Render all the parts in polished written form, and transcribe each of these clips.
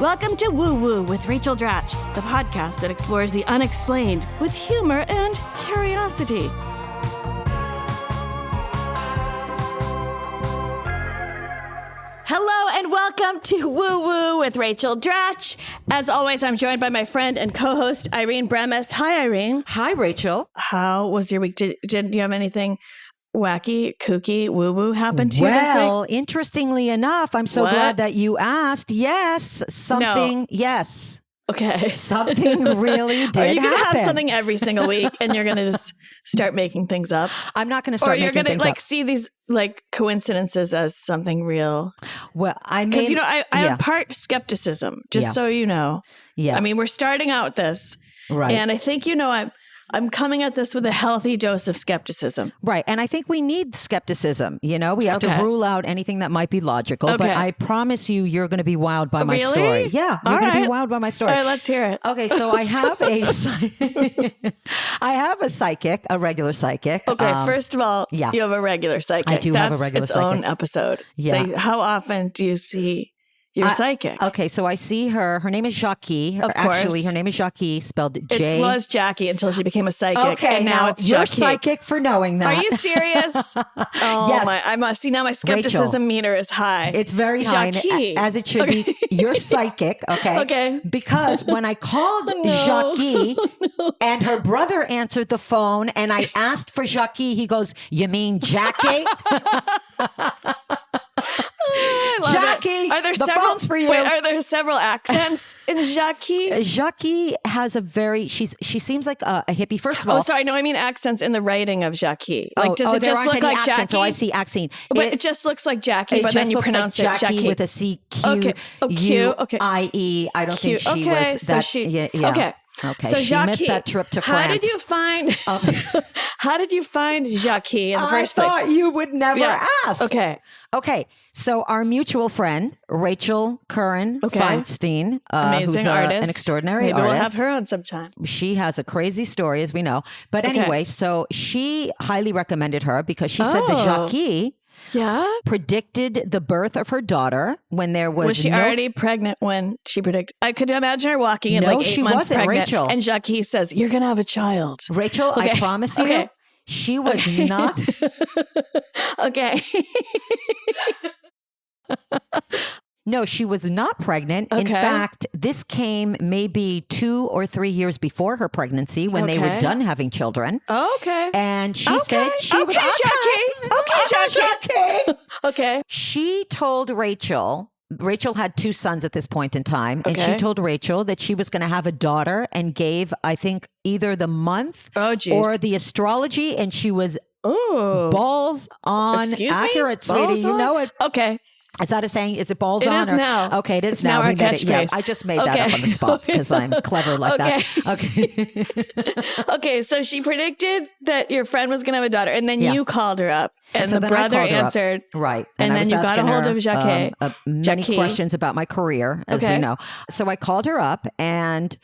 Welcome to Woo Woo with Rachel Dratch, the podcast that explores the unexplained with humor and curiosity. Hello and welcome to Woo Woo with Rachel Dratch. As always, I'm joined by my friend and co-host Irene Bremis. Hi, Irene. Hi, Rachel. How was your week? Did you have anything wacky, kooky, woo-woo happen to you this week? Well, interestingly enough, I'm so glad that you asked. Yes, something. Yes. Okay. Something really did happen. Are you going to have something every single week and you're going to just start making things up? I'm not going to start making things up. Or you're going to see these coincidences as something real? Well, I mean... Because, I have part skepticism, just so you know. Yeah. I mean, we're starting out this. Right. And I think, I'm coming at this with a healthy dose of skepticism. Right. And I think we need skepticism. We have to rule out anything that might be logical. Okay. But I promise you're going to be wowed by my story. Yeah. You're going to be wowed by my story. All right, let's hear it. Okay. So I have a psychic, a regular psychic. Okay. First of all, you have a regular psychic. I do have a regular psychic. That's its own episode. Yeah. How often do you see your psychic? Okay, so I see her. Her name is Jackie. Of course. Actually, her name is Jackie, spelled J. It was Jackie until she became a psychic. Okay, and now it's you're Jackie. psychic for knowing that. Are you serious? Yes. I must see now. My skepticism meter is high. It's very high, as it should be. You're psychic, okay? Okay. Because when I called Jackie and her brother answered the phone, and I asked for Jackie, he goes, "You mean Jackie?" Jackie, are there the phone's for you. Wait, are there several accents in Jackie? Jackie has she seems like a hippie. First of all, sorry, no, I mean accents in the writing of Jackie. Does it there just look like accents, Jackie? So I see accent. But it just looks like Jackie, but then you pronounce it Jackie with a C, Q, okay. U, I, E. I don't think she was that. Okay. Okay, so she Jackie, missed that trip to France. How did you find Jackie in the first place? I thought you would never ask. Okay. So our mutual friend, Rachel Feinstein, amazing who's artist, an extraordinary Maybe artist. We'll have her on sometime. She has a crazy story, as we know. But anyway, so she highly recommended her because she said that Jackie predicted the birth of her daughter when there was she already pregnant when she predicted? I could imagine her walking in 8 months pregnant. Rachel. And Jackie says, "You're going to have a child." Rachel, I promise you, she was not. Okay. No, she was not pregnant. In fact, this came maybe 2 or 3 years before her pregnancy when they were done having children. Okay. And she said she was Jackie. Okay. She told Rachel had 2 sons at this point in time. And she told Rachel that she was going to have a daughter and gave, I think, either the month or the astrology. And she was balls on accurate, sweetie. You know it. Okay. Is that a saying? Is it balls on? It is now. Okay, it is it's now. Our we made it. Yeah, catchphrase. I just made that up on the spot because I'm clever like that. Okay. Okay, so she predicted that your friend was going to have a daughter, and then you called her up, and so the brother answered. Right. And then you got a hold of Jackie. Many questions about my career, as we know. So I called her up and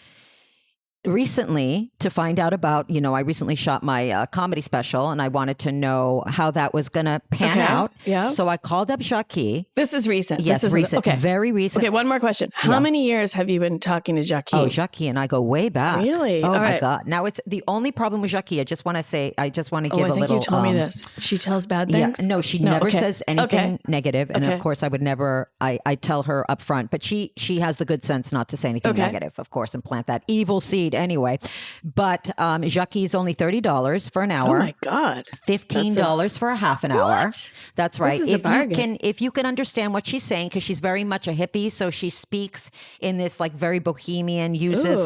recently to find out about, I recently shot my comedy special and I wanted to know how that was going to pan out. Yeah. So I called up Jackie. This is recent. Yes, this is recent. Okay. Very recent. Okay, one more question. How many years have you been talking to Jackie? Oh, Jackie and I go way back. Really? Oh, my God. Now, it's the only problem with Jackie. I just want to give a little... I think you told me this. She tells bad things? Yeah, no, she never says anything negative. And of course, I would never... I tell her up front. But she has the good sense not to say anything negative, of course, and plant that evil seed anyway. But Jackie's only $30 for an hour. Oh my God. $15 for a half an hour. What? That's right. This is a bargain. If you can understand what she's saying, because she's very much a hippie, so she speaks in this very bohemian, uses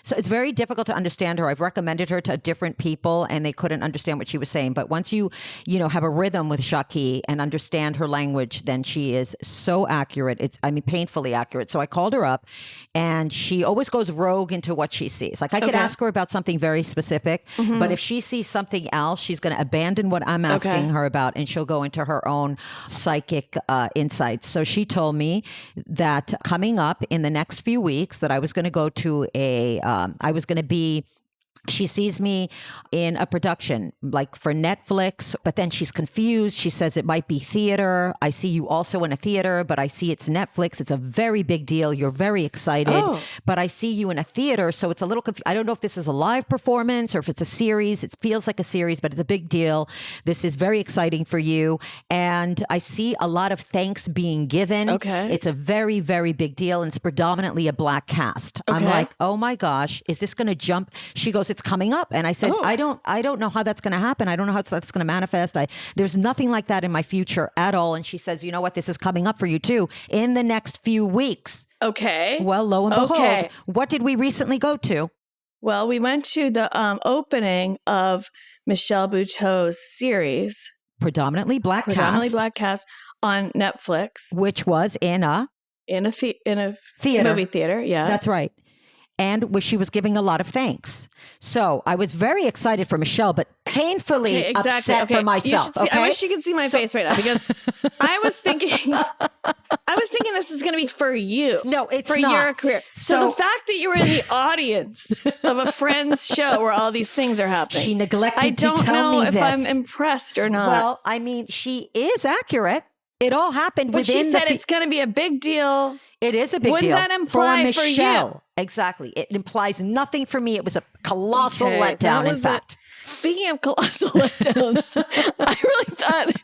so it's very difficult to understand her. I've recommended her to different people and they couldn't understand what she was saying. But once you have a rhythm with Jackie and understand her language, then she is so accurate. It's painfully accurate. So I called her up and she always goes rogue into what she sees. I could ask her about something very specific, but if she sees something else, she's going to abandon what I'm asking her about and she'll go into her own psychic insights. So she told me that coming up in the next few weeks that I was going to go to I was going to be She sees me in a production like for Netflix, but then she's confused. She says it might be theater. I see you also in a theater, but I see it's Netflix. It's a very big deal. You're very excited, but I see you in a theater. So it's a little confused. I don't know if this is a live performance or if it's a series. It feels like a series, but it's a big deal. This is very exciting for you. And I see a lot of thanks being given. Okay. It's a very, very big deal. And it's predominantly a Black cast. I'm like, oh my gosh, is this going to jump? She goes, it's coming up. And I said, I don't know how that's going to happen. I don't know how that's going to manifest. There's nothing like that in my future at all. And she says, you know what? This is coming up for you too in the next few weeks. Okay. Well, lo and behold, what did we recently go to? Well, we went to the opening of Michelle Buteau's series. Predominantly Black cast on Netflix. Which was in a theater. Movie theater, yeah. That's right. And she was giving a lot of thanks. So I was very excited for Michelle, but painfully upset for myself. I wish you could see my face right now because I was thinking this is going to be for you. No, it's for not. your career. So the fact that you were in the audience of a friend's show where all these things are happening. She neglected to tell me this. I don't know if I'm impressed or not. Well, I mean, she is accurate. It all happened within she said it's going to be a big deal. It is a big deal. Wouldn't that imply for Michelle? For you? Exactly. It implies nothing for me. It was a colossal letdown, in fact. Speaking of colossal letdowns, I really thought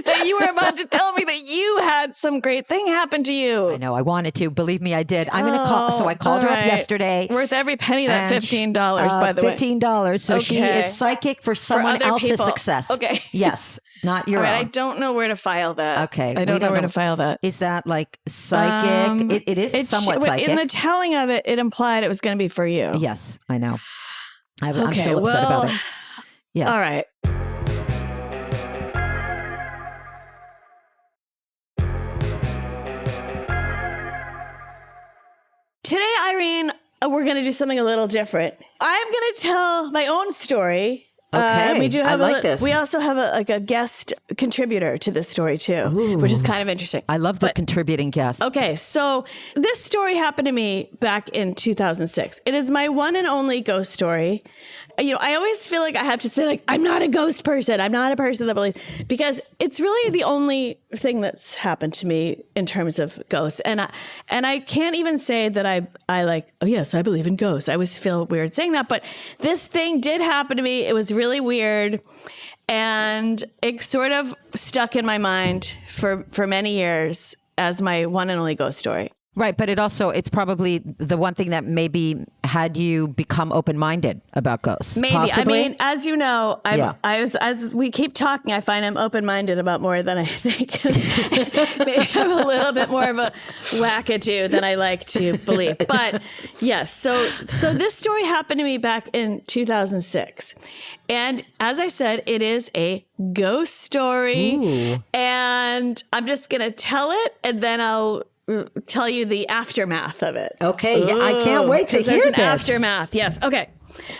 that you were about to tell me that you had some great thing happen to you. I know. I wanted to. Believe me, I did. I'm going to call. So I called her up yesterday. Worth every penny, that $15, by the way. $15. So she is psychic for someone else's success. Okay. Yes. Not your own. I don't know where to file that. Okay. I don't know where to file that. Is that like psychic? It is somewhat psychic. In the telling of it, it implied it was going to be for you. Yes, I know. I'm still upset about it. Yeah. All right. Today, Irene, we're going to do something a little different. I'm going to tell my own story. Okay, we do have I like this. We also have a guest contributor to this story too, which is kind of interesting. I love the contributing guest. Okay, so this story happened to me back in 2006. It is my one and only ghost story. You know, I always feel like I have to say, like, I'm not a ghost person. I'm not a person that believes, because it's really the only thing that's happened to me in terms of ghosts. And I can't even say that I like, oh yes, I believe in ghosts. I always feel weird saying that, but this thing did happen to me. It was really weird. And it sort of stuck in my mind for many years as my one and only ghost story. Right. But it's probably the one thing that maybe had you become open-minded about ghosts. Maybe. Possibly? I mean, as you know, as we keep talking, I find I'm open-minded about more than I think. Maybe I'm a little bit more of a wackadoo than I like to believe. But yes, so this story happened to me back in 2006. And as I said, it is a ghost story. Ooh. And I'm just going to tell it, and then I'll tell you the aftermath of it. Okay. Yeah, I can't wait to hear there's an this. Aftermath. Yes. Okay.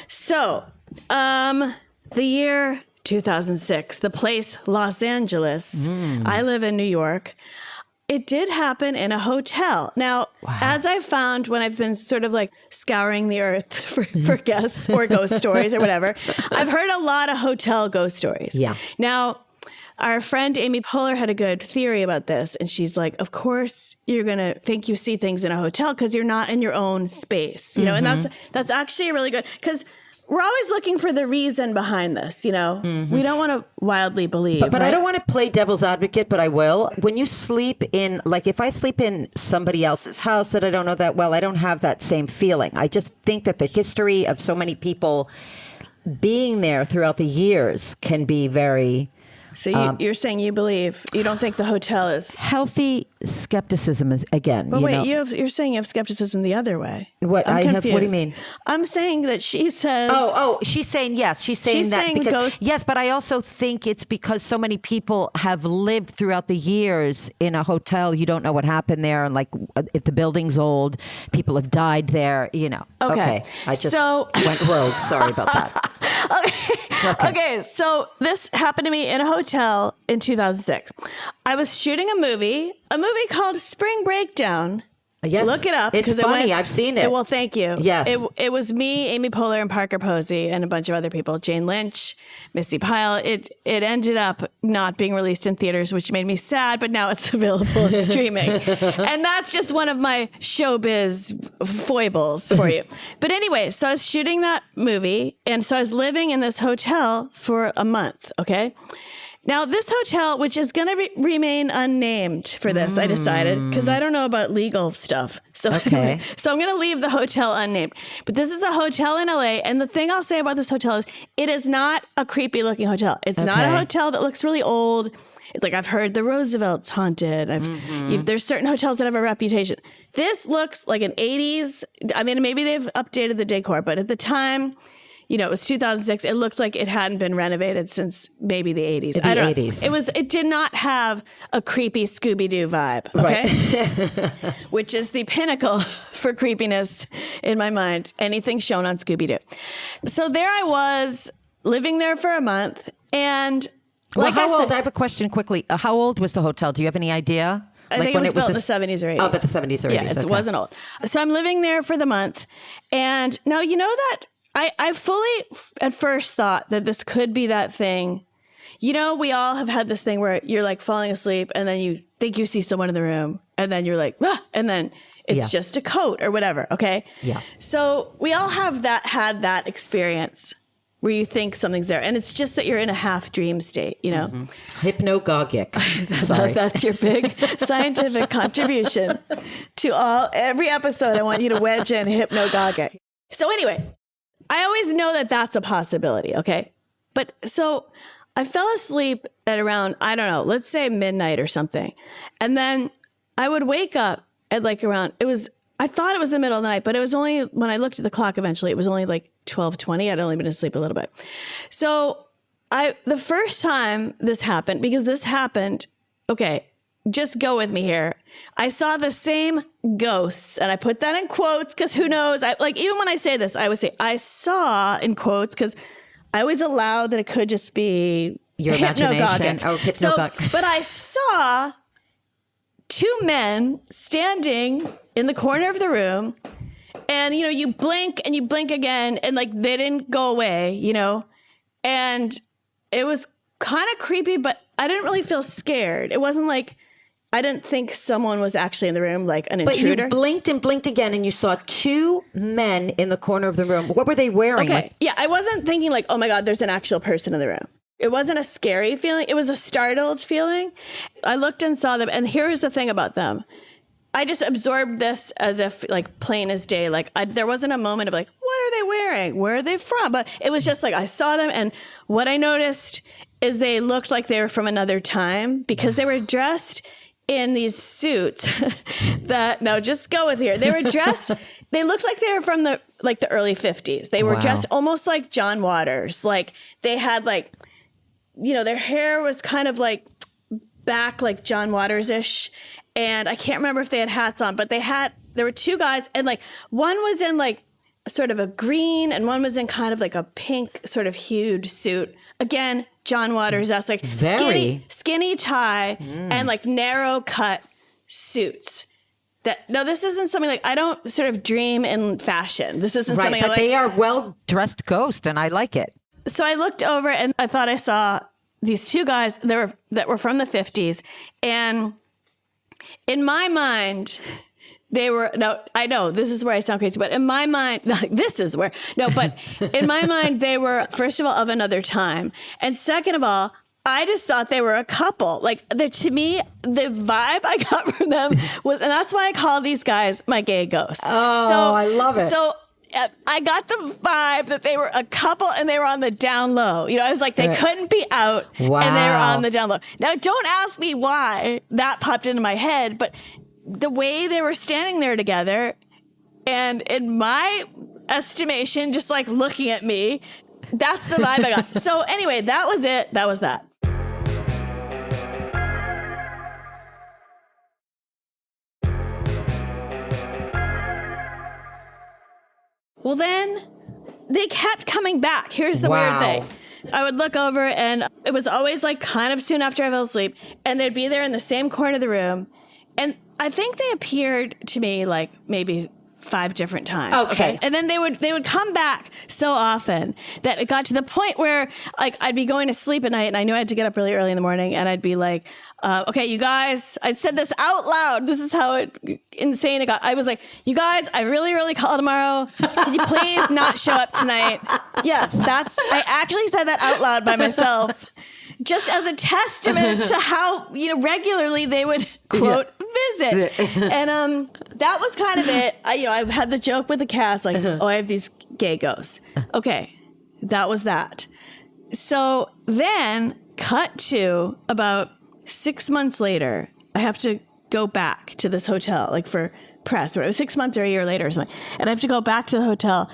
So, the year 2006, the place Los Angeles. I live in New York. It did happen in a hotel. Now, as I've found when I've been sort of like scouring the earth for guests or ghost stories or whatever, I've heard a lot of hotel ghost stories. Yeah. Now, our friend Amy Poehler had a good theory about this. And she's like, of course, you're going to think you see things in a hotel because you're not in your own space, you know, and that's actually really good because we're always looking for the reason behind this, you know. We don't want to wildly believe. But right? I don't want to play devil's advocate, but I will. When you sleep in, like if I sleep in somebody else's house that I don't know that well, I don't have that same feeling. I just think that the history of so many people being there throughout the years can be very... So you're saying you believe, you don't think the hotel is... Healthy skepticism is, again, but wait, you're saying you have skepticism the other way. What I'm confused. What do you mean? I'm saying that she says... Oh, she's saying yes. She's saying that saying because... Yes, but I also think it's because so many people have lived throughout the years in a hotel. You don't know what happened there. And like, if the building's old, people have died there, you know. Okay. I just went rogue. Sorry about that. Okay, so this happened to me in a hotel in 2006. I was shooting a movie called Spring Breakdown. Yes. Look it up. It's funny. I've seen it. Well, thank you. Yes. It was me, Amy Poehler, and Parker Posey, and a bunch of other people. Jane Lynch, Misty Pyle. It ended up not being released in theaters, which made me sad, but now it's available in streaming. And that's just one of my showbiz foibles for you. But anyway, so I was shooting that movie, and so I was living in this hotel for a month, okay? Now, this hotel, which is going to remain unnamed for this, I decided, because I don't know about legal stuff. So, anyway, so I'm going to leave the hotel unnamed. But this is a hotel in LA. And the thing I'll say about this hotel is it is not a creepy looking hotel. It's not a hotel that looks really old. It's like I've heard the Roosevelt's haunted. There's certain hotels that have a reputation. This looks like an 80s. I mean, maybe they've updated the decor, but at the time, you know, it was 2006. It looked like it hadn't been renovated since maybe the 80s. The 80s. It did not have a creepy Scooby-Doo vibe, okay? Right. Which is the pinnacle for creepiness in my mind. Anything shown on Scooby-Doo. So there I was living there for a month. And like how old? I have a question quickly. How old was the hotel? Do you have any idea? I think it was built in the 70s or 80s. Oh, but the 70s or 80s. Yeah, it wasn't old. So I'm living there for the month. And now, you know that I fully at first thought that this could be that thing. You know, we all have had this thing where you're like falling asleep and then you think you see someone in the room and then you're like, ah, and then it's just a coat or whatever. Okay. Yeah. So we all have had that experience where you think something's there and it's just that you're in a half dream state, you know? Hypnagogic. Sorry. That's your big scientific contribution to every episode. I want you to wedge in hypnagogic. So anyway, I always know that that's a possibility, okay? But so I fell asleep at around, I don't know, let's say midnight or something. And then I would wake up at like around, I thought it was the middle of the night, but it was only, when I looked at the clock eventually, it was only like 12:20. I'd only been asleep a little bit. So the first time this happened, because this happened, okay, just go with me here. I saw the same ghosts, and I put that in quotes because who knows? Even when I say this, I would say I saw in quotes because I always allow that it could just be your imagination. Oh, hypnagogic. But I saw two men standing in the corner of the room, and you know, you blink and you blink again, and like they didn't go away, you know, and it was kind of creepy, but I didn't really feel scared. It wasn't like I didn't think someone was actually in the room, like an intruder. But you blinked and blinked again, and you saw two men in the corner of the room. What were they wearing? Okay. Yeah, I wasn't thinking like, oh my God, there's an actual person in the room. It wasn't a scary feeling. It was a startled feeling. I looked and saw them. And here's the thing about them. I just absorbed this as if like plain as day. Like there wasn't a moment of like, what are they wearing? Where are they from? But it was just like, I saw them. And what I noticed is they looked like they were from another time because they were dressed in these suits that, now just go with here. They were dressed, they looked like they were from the early 50s. They were dressed almost like John Waters. Like they had like, you know, their hair was kind of like back like John Waters-ish. And I can't remember if they had hats on, but there were two guys and like one was in like sort of a green and one was in kind of like a pink sort of hued suit. Again, John Waters, that's like skinny tie and like narrow cut suits. This isn't something like, I don't sort of dream in fashion. This isn't something but like, they are well-dressed ghosts and I like it. So I looked over and I thought I saw these two guys that were from the 50s. And in my mind, I know this is where I sound crazy, but in my mind, in my mind, they were, first of all, of another time. And second of all, I just thought they were a couple. Like to me, the vibe I got from them was, and that's why I call these guys my gay ghosts. Oh, I love it. So I got the vibe that they were a couple and they were on the down low. You know, I was like, they couldn't be out and they were on the down low. Now, don't ask me why that popped into my head, but the way they were standing there together and in my estimation, just like looking at me, that's the vibe I got. So anyway, that was it. That was that. Well, then they kept coming back. Here's the weird thing. I would look over and it was always like kind of soon after I fell asleep and they'd be there in the same corner of the room. And I think they appeared to me like maybe 5 different times. Okay. And then they would come back so often that it got to the point where like I'd be going to sleep at night and I knew I had to get up really early in the morning and I'd be like, okay, you guys, I said this out loud. This is how insane it got. I was like, you guys, I really call tomorrow. Can you please not show up tonight? Yes, I actually said that out loud by myself. Just as a testament to how, regularly they would quote visit. And that was kind of it. I had the joke with the cast, like, oh, I have these gay ghosts. Okay, that was that. So then cut to about 6 months later, I have to go back to this hotel, like for press, or it was 6 months or a year later or something. And I have to go back to the hotel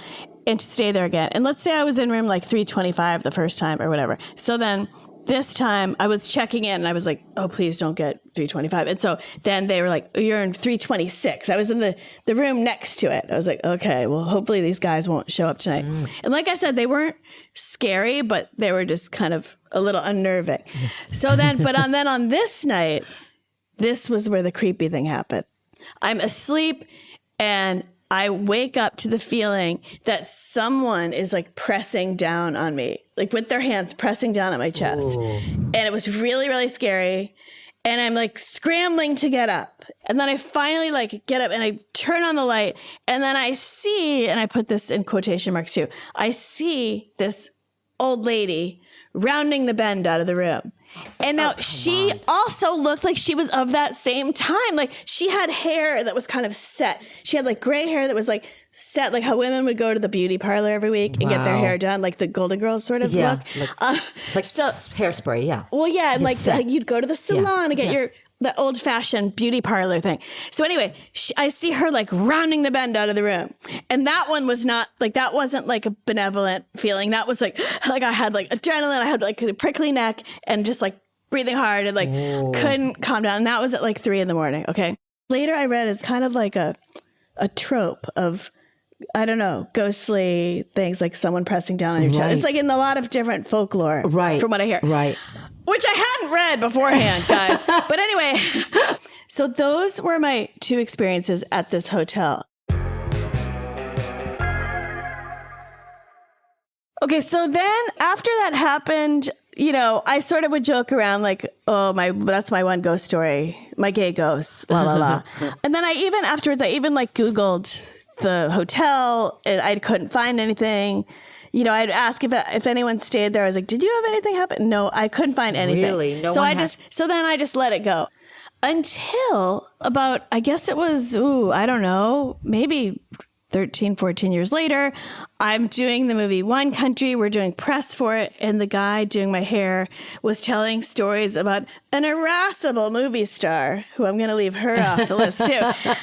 and to stay there again. And let's say I was in room like 325 the first time or whatever. So then this time I was checking in and I was like, oh, please don't get 325. And so then they were like, oh, you're in 326. I was in the room next to it. I was like, okay, well, hopefully these guys won't show up tonight. And like I said, they weren't scary, but they were just kind of a little unnerving. So then, then on this night, this was where the creepy thing happened. I'm asleep and I wake up to the feeling that someone is like pressing down on me, like with their hands pressing down on my chest. Ooh. And it was really, really scary. And I'm like scrambling to get up. And then I finally like get up and I turn on the light. And then I see, and I put this in quotation marks too, I see this old lady rounding the bend out of the room. And now she also looked like she was of that same time. Like she had hair that was kind of set. She had like gray hair that was like set, like how women would go to the beauty parlor every week and get their hair done, like the Golden Girls sort of look. Like so, hairspray, yeah. Well, yeah, and like you'd go to the salon and get the old fashioned beauty parlor thing. So anyway, I see her like rounding the bend out of the room. And that one was not like, that wasn't like a benevolent feeling. That was like I had like adrenaline. I had like a prickly neck and just like breathing hard and like couldn't calm down. And that was at like 3 a.m. Okay. Later I read it's kind of like a trope of, I don't know, ghostly things, like someone pressing down on your chest. It's like in a lot of different folklore from what I hear. Right. Which I hadn't read beforehand, guys. But anyway, so those were my 2 experiences at this hotel. Okay, so then after that happened, I sort of would joke around like, oh, that's my one ghost story, my gay ghosts, la la la. And then afterwards I like Googled the hotel and I couldn't find anything. I'd ask if anyone stayed there. I was like, did you have anything happen? No, I couldn't find anything. Really? So then I just let it go until about, I guess it was, I don't know, maybe 13, 14 years later, I'm doing the movie Wine Country. We're doing press for it. And the guy doing my hair was telling stories about an irascible movie star, who I'm going to leave her off the list too.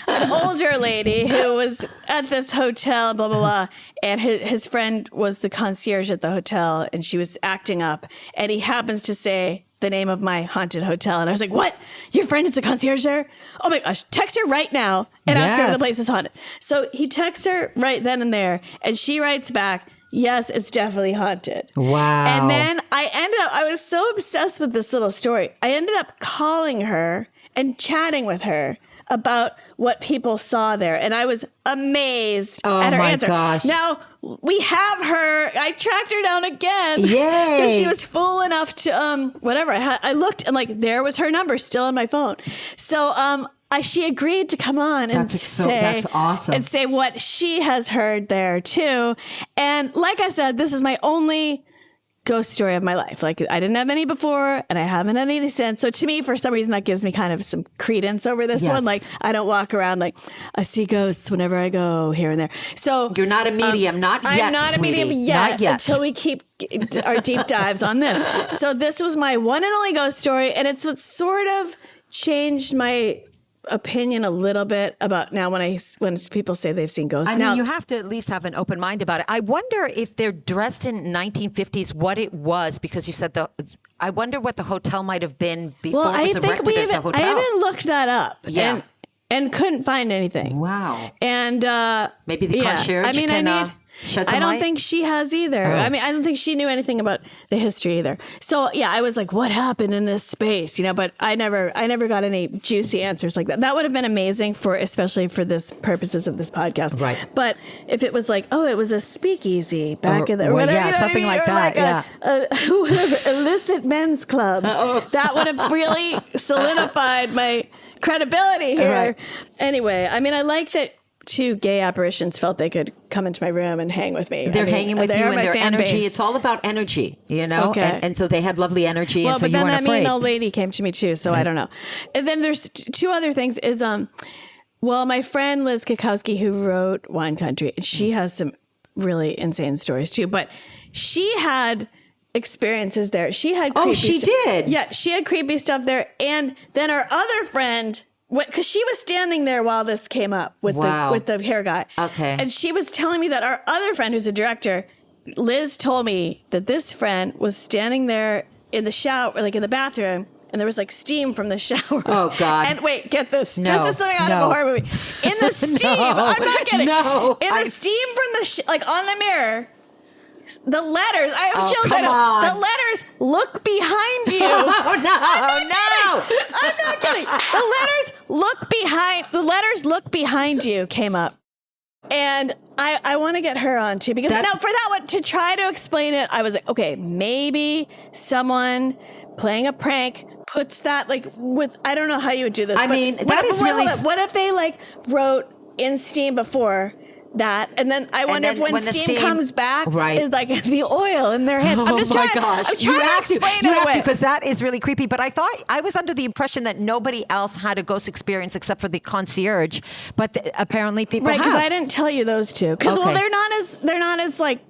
An older lady who was at this hotel, blah, blah, blah. And his friend was the concierge at the hotel and she was acting up. And he happens to say the name of my haunted hotel. And I was like, what? Your friend is the concierge there? Oh my gosh, text her right now and ask her if the place is haunted. So he texts her right then and there and she writes back, yes, it's definitely haunted. Wow. And then I was so obsessed with this little story. I ended up calling her and chatting with her about what people saw there. And I was amazed at her answer. Gosh. Now, we have her. I tracked her down again. Yay. Because she was fool enough to, whatever. I looked and like, there was her number still on my phone. So, she agreed to come on and that's awesome. And say what she has heard there too. And like I said, this is my only ghost story of my life. Like I didn't have any before and I haven't had any since. So to me, for some reason, that gives me kind of some credence over this one. Like I don't walk around like I see ghosts whenever I go here and there. So you're not a medium, not yet. I'm not sweetie. a medium yet, not yet until we keep our deep dives on this. So this was my one and only ghost story. And it's what sort of changed my opinion a little bit about now when people say they've seen ghosts. I mean, you have to at least have an open mind about it. I wonder if they're dressed in 1950s, what it was, because you said I wonder what the hotel might have been before it was erected as a hotel. I even looked that up. And couldn't find anything. Wow. And maybe the concierge I don't think she has either. I mean, I don't think she knew anything about the history either. So yeah, I was like, what happened in this space? But I never got any juicy answers like that. That would have been amazing especially for this purposes of this podcast. Right. But if it was like, oh, it was a speakeasy back in the, whatever, yeah, something like that. Whatever, illicit men's club. That would have really solidified my credibility here. Right. Anyway, I mean, I like that 2 gay apparitions felt they could come into my room and hang with me. They're hanging with you and their energy. Base. It's all about energy, Okay. And so they had lovely energy, Well, and so but you then weren't that afraid. mean old lady came to me too, so I don't know. And then there's 2 other things is, well, my friend Liz Kukowski, who wrote Wine Country, she has some really insane stories too, but she had experiences there. She had creepy she did? Yeah, she had creepy stuff there. And then our other friend, because she was standing there while this came up with the hair guy. Okay. And she was telling me that our other friend, who's a director, Liz, told me that this friend was standing there in the shower, like in the bathroom, and there was like steam from the shower. Oh God. And wait, get this. No, this is something out of a horror movie. In the steam, I'm not kidding. No. In the steam from the, like on the mirror, the letters, I have chills. Come on. The letters, look behind you. Oh, no. I'm not kidding. The letters look behind you came up. And I want to get her on too, because now for that one, to try to explain it, I was like, okay, maybe someone playing a prank puts that like with, I don't know how you would do this. I mean, that is really... What if they like wrote in steam before that, and then I wonder if when steam comes back, is like the oil in their hands. I'm just trying. Gosh. I'm trying to explain it away because that is really creepy. But I was under the impression that nobody else had a ghost experience except for the concierge. But apparently people have. Right, because I didn't tell you those 2. Because well, they're not as like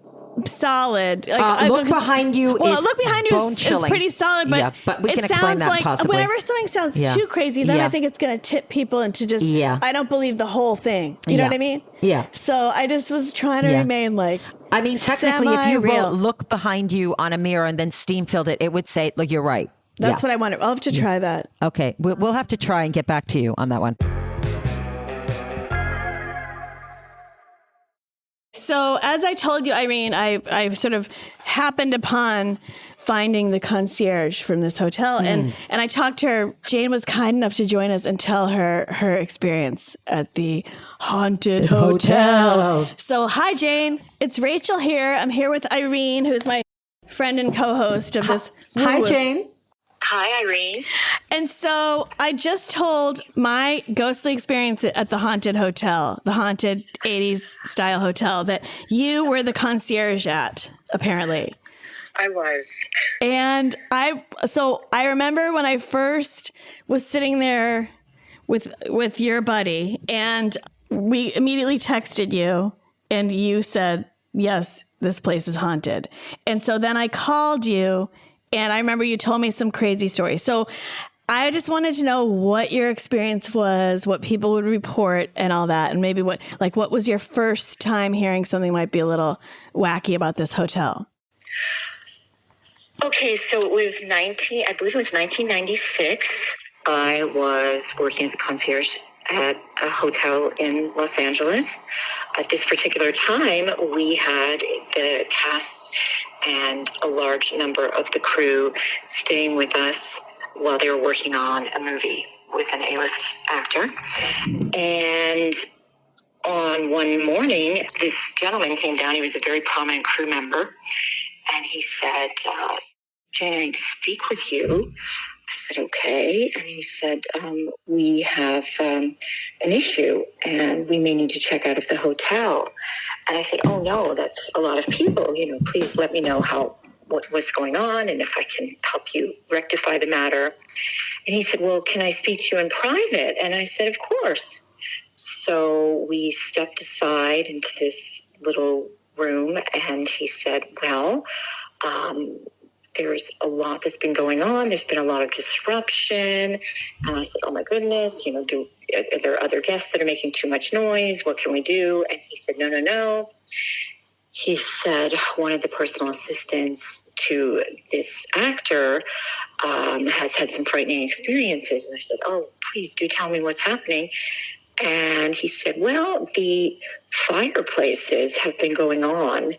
solid. Like, look behind you. Well, look behind you is pretty solid, but we can it explain sounds that like possibly. whenever something sounds too crazy, then I think it's going to tip people into just. I don't believe the whole thing. You know what I mean? Yeah. So I just was trying to remain like. I mean, technically, if you semi-real. wrote "look behind you" on a mirror and then steam filled it, it would say, "Look, you're right." That's what I wanted. I'll have to try that. Okay, we'll have to try and get back to you on that one. So as I told you, Irene, I sort of happened upon finding the concierge from this hotel. And I talked to her. Jane was kind enough to join us and tell her experience at the haunted hotel. So hi, Jane. It's Rachel here. I'm here with Irene, who's my friend and co-host of this. Hi, Jane. Hi, Irene. And so I just told my ghostly experience at the haunted hotel, the haunted 80s style hotel, that you were the concierge at, apparently. I was. And I remember when I first was sitting there with your buddy, and we immediately texted you, and you said, yes, this place is haunted. And so then I called you, and I remember you told me some crazy stories. So I just wanted to know what your experience was, what people would report and all that. And maybe what was your first time hearing something might be a little wacky about this hotel? Okay, so it was I believe it was 1996. I was working as a concierge at a hotel in Los Angeles. At this particular time, we had the cast and a large number of the crew staying with us while they were working on a movie with an A-list actor. And on one morning, this gentleman came down. He was a very prominent crew member. And he said, Jane, I need to speak with you. I said, okay. And he said, we have an issue and we may need to check out of the hotel. And I said, oh no, that's a lot of people. Please let me know what's going on and if I can help you rectify the matter. And he said, well, can I speak to you in private? And I said, of course. So we stepped aside into this little room and he said, well, there's a lot that's been going on. There's been a lot of disruption. And I said, oh my goodness, are there other guests that are making too much noise? What can we do? And he said, no. He said, one of the personal assistants to this actor has had some frightening experiences. And I said, oh, please do tell me what's happening. And he said, well, the fireplaces have been going on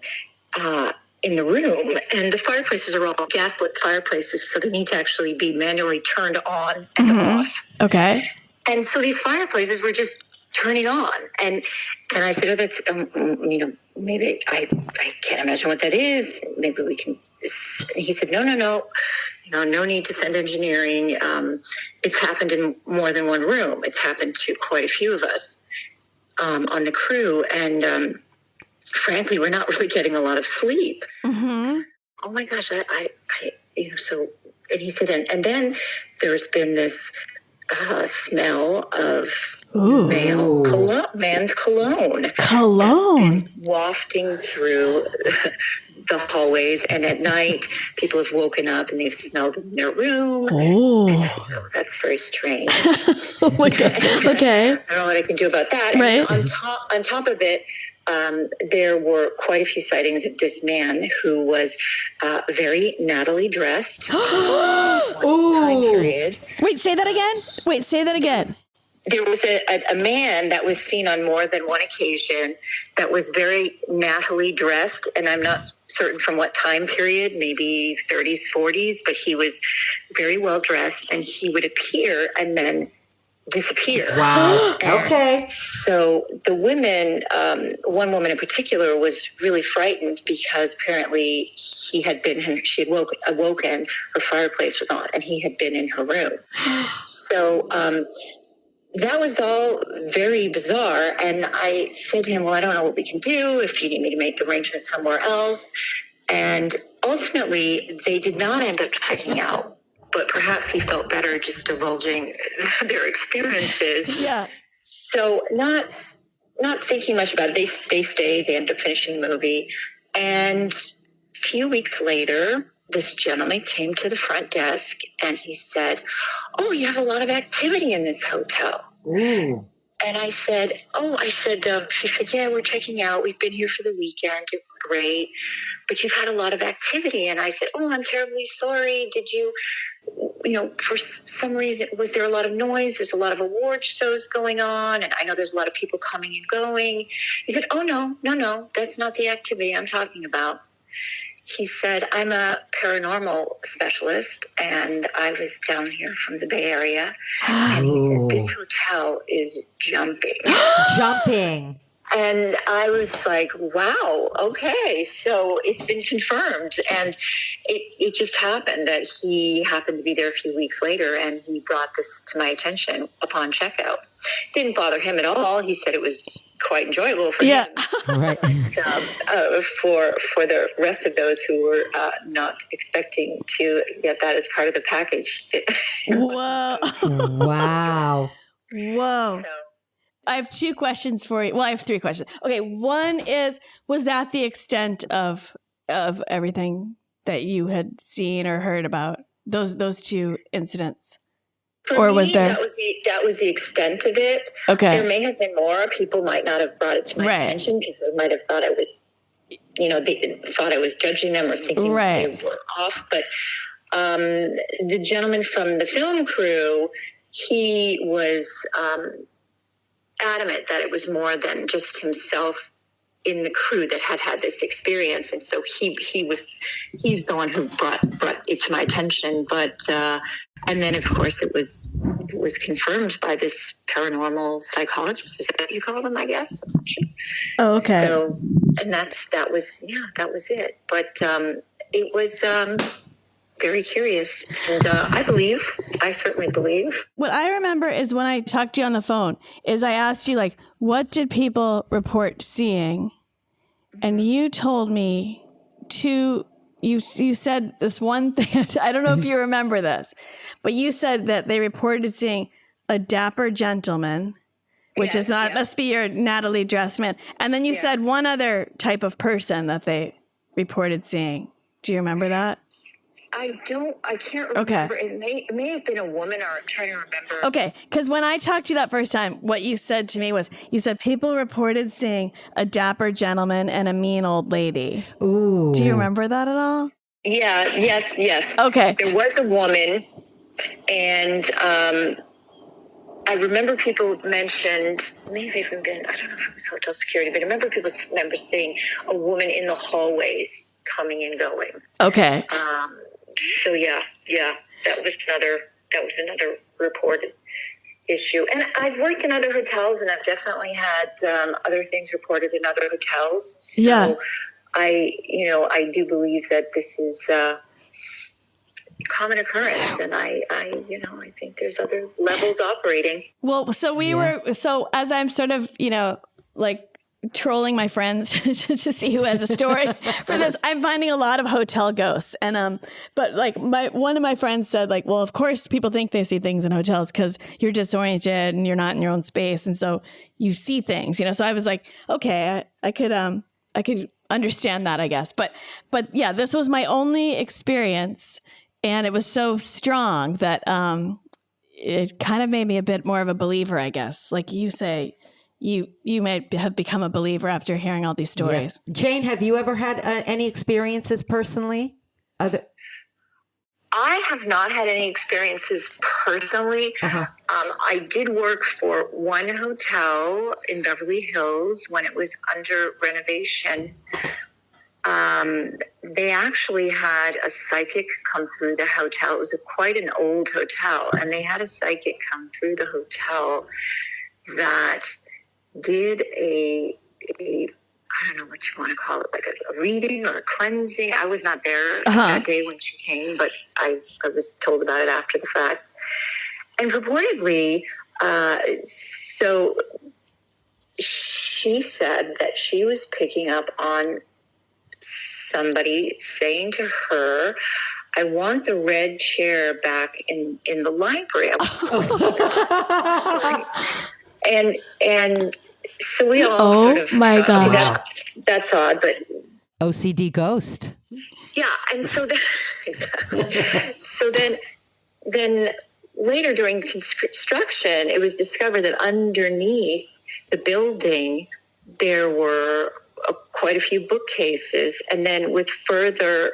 in the room, and the fireplaces are all gaslit fireplaces, so they need to actually be manually turned on and off. Okay. And so these fireplaces were just turning on, and I said, "Oh, that's maybe I can't imagine what that is. Maybe we can." And he said, no need to send engineering. It's happened in more than one room. It's happened to quite a few of us on the crew, and frankly, we're not really getting a lot of sleep. Mm-hmm. Oh my gosh, I so. And he said, and then there's been this smell of man's cologne. Cologne. That's been wafting through the hallways, and at night, people have woken up and they've smelled it in their room. Oh, that's very strange. Oh my God. Okay. I don't know what I can do about that. Right. And on top of it, there were quite a few sightings of this man who was very nattily dressed. Time period. Wait, say that again. There was a man that was seen on more than one occasion that was very nattily dressed, and I'm not certain from what time period, maybe 30s, 40s, but he was very well dressed, and he would appear and then disappear. Wow. Okay. So the women, one woman in particular, was really frightened because apparently she had awoken, her fireplace was on, and he had been in her room. So that was all very bizarre. And I said to him, well, I don't know what we can do, if you need me to make arrangements somewhere else. And ultimately, they did not end up checking out. But perhaps he felt better just divulging their experiences. Yeah. So not thinking much about it. They stayed. They ended up finishing the movie. And a few weeks later, this gentleman came to the front desk and he said, oh, you have a lot of activity in this hotel. Ooh. And I said, she said, yeah, we're checking out. We've been here for the weekend. Great. But you've had a lot of activity. And I said, oh, I'm terribly sorry. Did you, for some reason, was there a lot of noise? There's a lot of award shows going on. And I know there's a lot of people coming and going. He said, oh, no, that's not the activity I'm talking about. He said, I'm a paranormal specialist, and I was down here from the Bay Area. And he said, this hotel is jumping. Jumping. And I was like, wow, okay. So it's been confirmed. And it just happened that he happened to be there a few weeks later, and he brought this to my attention upon checkout. Didn't bother him at all. He said it was quite enjoyable for him. Right. For the rest of those who were not expecting to get that as part of the package. Whoa. Wow. Whoa. So, I have two questions for you. Well, I have three questions. Okay, one is, was that the extent of everything that you had seen or heard about those two incidents? For me, that was the extent of it. Okay. There may have been more. People might not have brought it to my attention because they might have thought I was, they thought I was judging them or thinking they were off. But the gentleman from the film crew, he was adamant that it was more than just himself in the crew that had this experience, and so he's the one who brought it to my attention. But and then of course it was confirmed by this paranormal psychologist. Is that what you call them? I guess. I'm not sure. Oh, okay. So, and that was it. But it was very curious, and I certainly believe. What I remember is when I talked to you on the phone, is I asked you, like, what did people report seeing? And you told me you said this one thing. I don't know if you remember this, but you said that they reported seeing a dapper gentleman, which is not, must be your Natalie dressed man. And then you said one other type of person that they reported seeing. Do you remember that? I can't remember. Okay. It may have been a woman, or I'm trying to remember. Okay, because when I talked to you that first time, what you said to me was, you said people reported seeing a dapper gentleman and a mean old lady. Ooh. Do you remember that at all? Yeah, yes. Okay. There was a woman, and I remember people mentioned, maybe even been, I don't know if it was hotel security, but I remember seeing a woman in the hallways coming and going. Okay. So yeah, that was another reported issue. And I've worked in other hotels, and I've definitely had other things reported in other hotels. So Yeah. I do believe that this is common occurrence, and I think there's other levels operating. Well, so so as I'm sort of, like trolling my friends to see who has a story for this, I'm finding a lot of hotel ghosts. And, but like one of my friends said, like, well, of course people think they see things in hotels because you're disoriented and you're not in your own space. And so you see things, so I was like, okay, I could understand that, I guess. But yeah, this was my only experience. And it was so strong that it kind of made me a bit more of a believer, I guess. Like you say, you might have become a believer after hearing all these stories. Yeah. Jane, have you ever had any experiences personally? I have not had any experiences personally. Uh-huh. I did work for one hotel in Beverly Hills when it was under renovation. They actually had a psychic come through the hotel. It was quite an old hotel, and they had a psychic come through the hotel that did a I don't know what you want to call it, like a reading or a cleansing. I was not there that day when she came, but I was told about it after the fact. And purportedly, so she said that she was picking up on somebody saying to her, I want the red chair back in the library. And so we all sort of, my gosh. Okay, that's odd, but OCD ghost. yeah. And so then later during construction, it was discovered that underneath the building there were quite a few bookcases, and then with further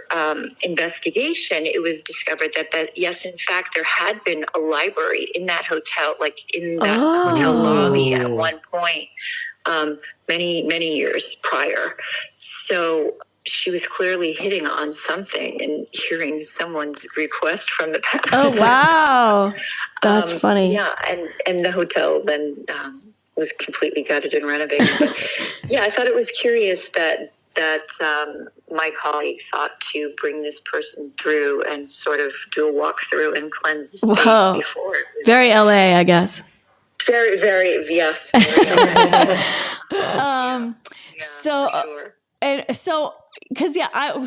investigation, it was discovered that yes, in fact, there had been a library in that hotel, like in that hotel lobby at one point, many years prior. So she was clearly hitting on something and hearing someone's request from the past. Oh wow, that's funny. Yeah, and the hotel then was completely gutted and renovated. But yeah, I thought it was curious that my colleague thought to bring this person through and sort of do a walkthrough and cleanse the space before it was very LA, I guess. Very, very, yes. Because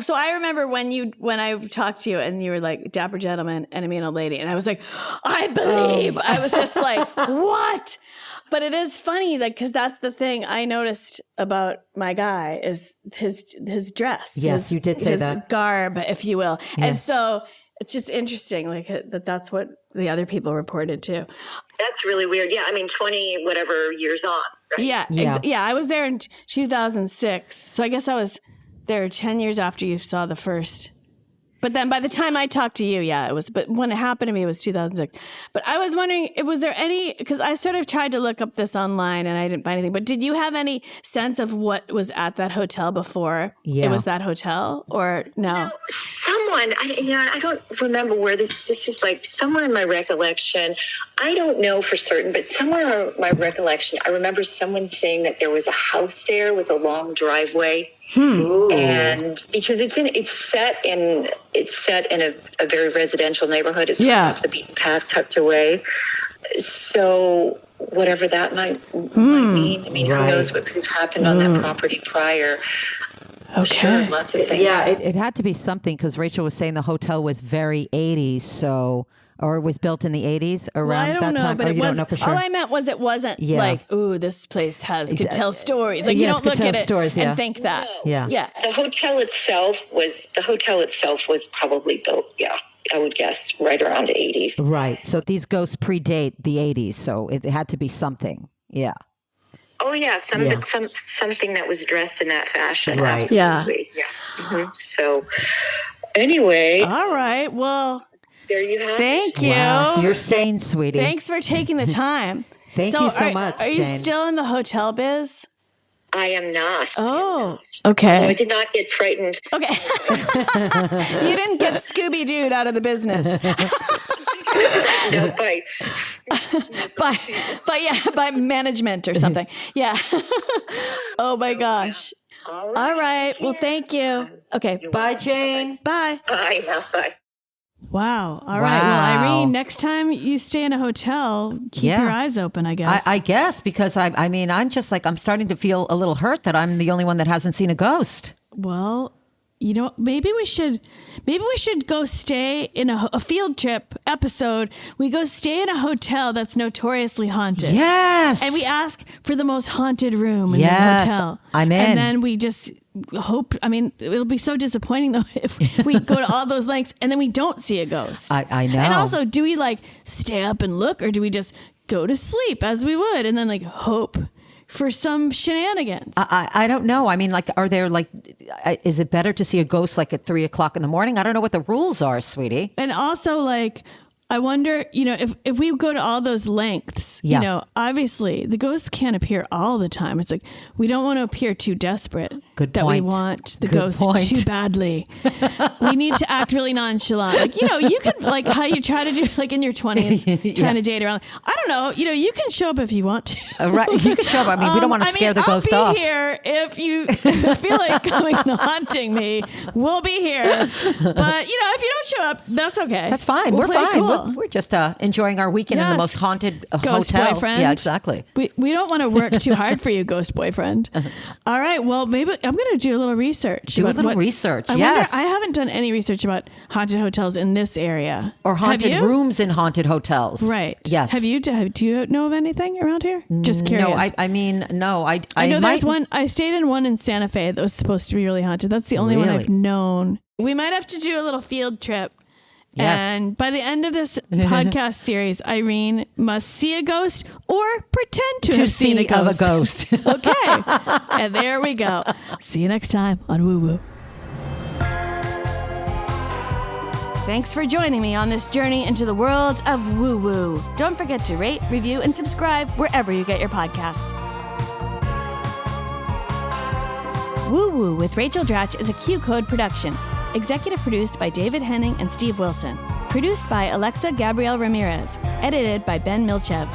I remember when I talked to you and you were like dapper gentleman, enemy and old lady, and I was like, I believe. I was just like, what? But it is funny, like, because that's the thing I noticed about my guy is his dress. Yes, you did say that. His garb, if you will. Yeah. And so it's just interesting, like that's what the other people reported too. That's really weird. Yeah, I mean, 20 whatever years on. Right? Yeah. I was there in 2006, so I guess I was there 10 years after you saw the first. But then by the time I talked to you, it was, but when it happened to me, it was 2006. But I was wondering, was there any, because I sort of tried to look up this online and I didn't find anything, but did you have any sense of what was at that hotel before it was that hotel, or no? Someone, I don't remember where this is, like somewhere in my recollection. I don't know for certain, but somewhere in my recollection, I remember someone saying that there was a house there with a long driveway. And because it's set in a very residential neighborhood, it's off the beaten path, tucked away. So whatever that might mean. I mean, who knows who's happened on that property prior. Okay. Sure, lots of things. Yeah, it had to be something because Rachel was saying the hotel was very 80s, or it was built in the 80s around that time. Or you don't know for sure. All I meant was it wasn't like, ooh, this place could tell stories. Like you don't look at it and think that. No. Yeah. The hotel itself was probably built, I would guess right around the 80s. Right. So these ghosts predate the 80s. So it had to be something. Yeah. Oh yeah, something that was dressed in that fashion. Right. Absolutely. Yeah. Mm-hmm. So anyway. All right. Well, there you have Thank it. you. Wow. You're sane, sweetie. Thanks for taking the time. Thank you so much, Are you Jane. still in the hotel biz? I am not. Oh, No, I okay. did not get frightened. Okay. You didn't get Scooby-Dooed out of the business. No bite. by management or something. Yeah. Oh my gosh. All right. Well, thank you. Okay. Bye, Jane. Bye. Bye now. Bye. Wow. All right. Well, Wow. Irene, next time you stay in a hotel, keep Yeah. your eyes open, I guess. I guess because I mean, I'm just like, I'm starting to feel a little hurt that I'm the only one that hasn't seen a ghost. Well, you know, maybe we should go stay in a field trip episode. We go stay in a hotel that's notoriously haunted. Yes. And we ask for the most haunted room in Yes, the hotel. I'm in. And then we just hope, I mean, it'll be so disappointing though if we go to all those lengths and then we don't see a ghost. I know. And also, do we like stay up and look, or do we just go to sleep as we would and then like hope for some shenanigans? I don't know. I mean, like, are there like, is it better to see a ghost like at 3:00 in the morning? I don't know what the rules are, sweetie. And also, like, I wonder, you know, if we go to all those lengths, Yeah. you know, obviously the ghosts can't appear all the time. It's like, we don't want to appear too desperate. Good that we point. want the Good ghost point. too badly. We need to act really nonchalant. Like, you know, you could, like how you try to do like in your 20s, trying to date around. I don't know. You know, you can show up if you want to. Right. You can show up. I mean, we don't want to scare the ghost I'll off. be here if you feel like coming and haunting me. We'll be here. But, you know, if you don't show up, that's okay. That's fine. We'll We're play it fine. cool. We're just enjoying our weekend in the Yes. most haunted Ghost hotel. boyfriend. Yeah, exactly. We don't want to work too hard for you, ghost boyfriend. All right. Well, maybe I'm going to do a little research. Do a about little research. I Yes. wonder, I haven't done any research about haunted hotels in this area. Or haunted Have you? rooms in haunted hotels. Right. Yes. Have you? Do you know of anything around here? Just curious. No, I mean, no. I know might, there's one. I stayed in one in Santa Fe that was supposed to be really haunted. That's the only one Really? I've known. We might have to do a little field trip. Yes. And by the end of this podcast series, Irene must see a ghost or pretend to have seen a of a ghost. ghost. Okay. And there we go. See you next time on Woo Woo. Thanks for joining me on this journey into the world of woo woo. Don't forget to rate, review, and subscribe wherever you get your podcasts. Woo Woo with Rachel Dratch is a Q Code production. Executive produced by David Henning and Steve Wilson. Produced by Alexa Gabrielle Ramirez. Edited by Ben Milchev.